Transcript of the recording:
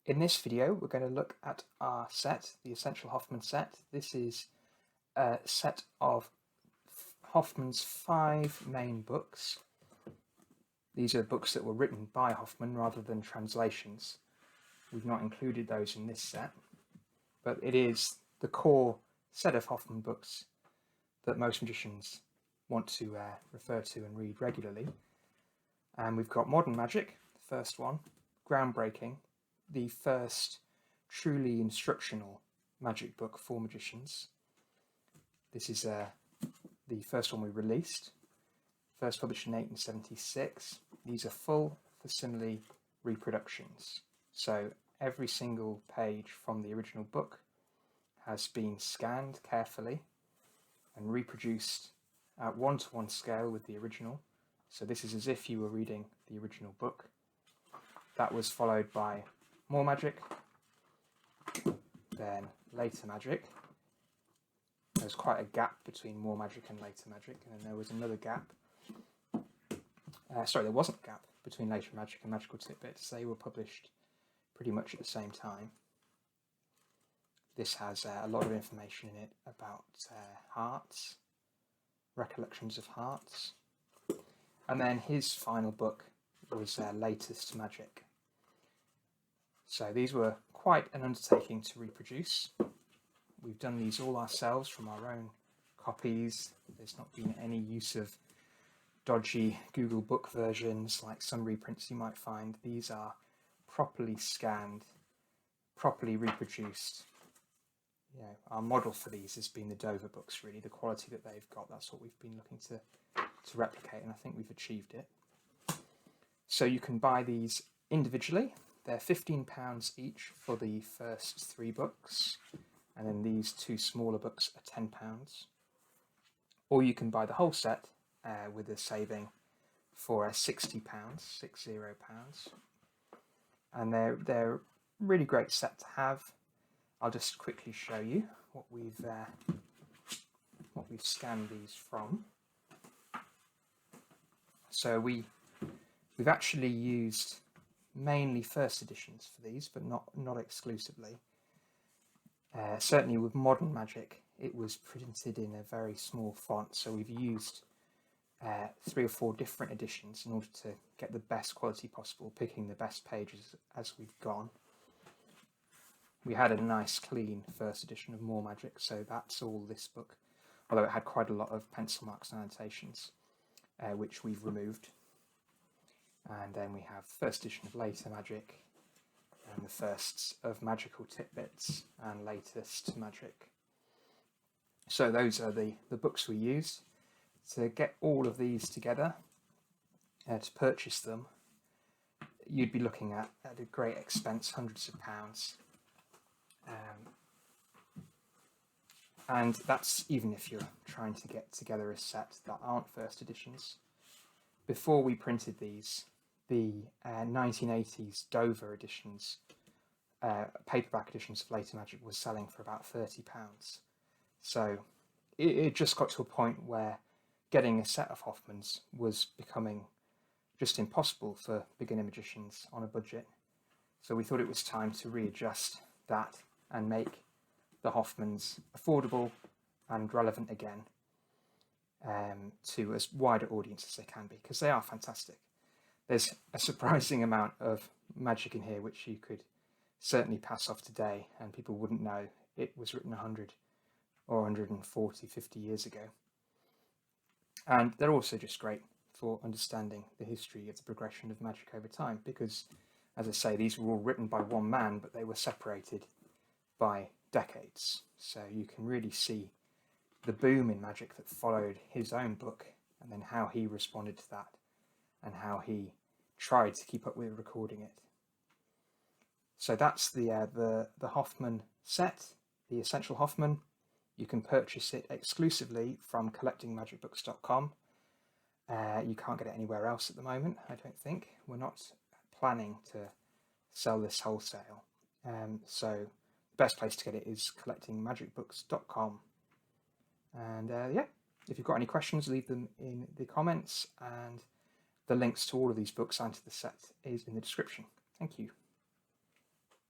In this video, we're going to look at our set, the Essential Hoffman set. This is a set of Hoffman's 5 main books. These are books that were written by Hoffman rather than translations. We've not included those in this set, but it is the core set of Hoffman books that most magicians want to refer to and read regularly. And we've got Modern Magic, the first one, groundbreaking, the first truly instructional magic book for magicians. This is the first one we released, first published in 1876. These are full facsimile reproductions. So every single page from the original book has been scanned carefully and reproduced at 1-to-1 scale with the original. So this is as if you were reading the original book. That was followed by More Magic, then Later Magic. There's quite a gap between More Magic and Later Magic, and then there was another gap. There wasn't a gap between Later Magic and Magical Titbits. They were published pretty much at the same time. This has a lot of information in it about hearts, recollections of hearts. And then his final book was Latest Magic. So these were quite an undertaking to reproduce. We've done these all ourselves from our own copies. There's not been any use of dodgy Google book versions like some reprints you might find. These are properly scanned, properly reproduced. You know, our model for these has been the Dover books, really. The quality that they've got, that's what we've been looking to replicate, and I think we've achieved it. So you can buy these individually. They're £15 each for the first 3 books, and then these 2 smaller books are £10. Or you can buy the whole set with a saving for £60, £60. And they're really great set to have. I'll just quickly show you what we've scanned these from. So we've actually used mainly first editions for these, but not exclusively. Certainly with Modern Magic, it was printed in a very small font, so we've used 3 or 4 different editions in order to get the best quality possible, picking the best pages as we've gone. We had a nice clean first edition of More Magic, so that's all this book, although it had quite a lot of pencil marks and annotations, which we've removed. And then we have first edition of Later Magic, and the firsts of Magical Titbits and Latest Magic. So those are the books we used. To get all of these together, to purchase them, you'd be looking at a great expense, hundreds of pounds. And that's even if you're trying to get together a set that aren't first editions. Before we printed these, the 1980s Dover editions, paperback editions of Later Magic, was selling for about £30. So it just got to a point where getting a set of Hoffmanns was becoming just impossible for beginner magicians on a budget. So we thought it was time to readjust that and make the Hoffmanns affordable and relevant again to as wide an audience as they can be, because they are fantastic. There's a surprising amount of magic in here which you could certainly pass off today and people wouldn't know it was written 100 or 140, 50 years ago. And they're also just great for understanding the history of the progression of magic over time, because, as I say, these were all written by one man, but they were separated by decades. So you can really see the boom in magic that followed his own book, and then how he responded to that, and how he tried to keep up with recording it. So that's the Hoffman set, the Essential Hoffman. You can purchase it exclusively from collectingmagicbooks.com. You can't get it anywhere else at the moment, I don't think. We're not planning to sell this wholesale. So the best place to get it is collectingmagicbooks.com. And if you've got any questions, leave them in the comments, and the links to all of these books and to the set is in the description. Thank you.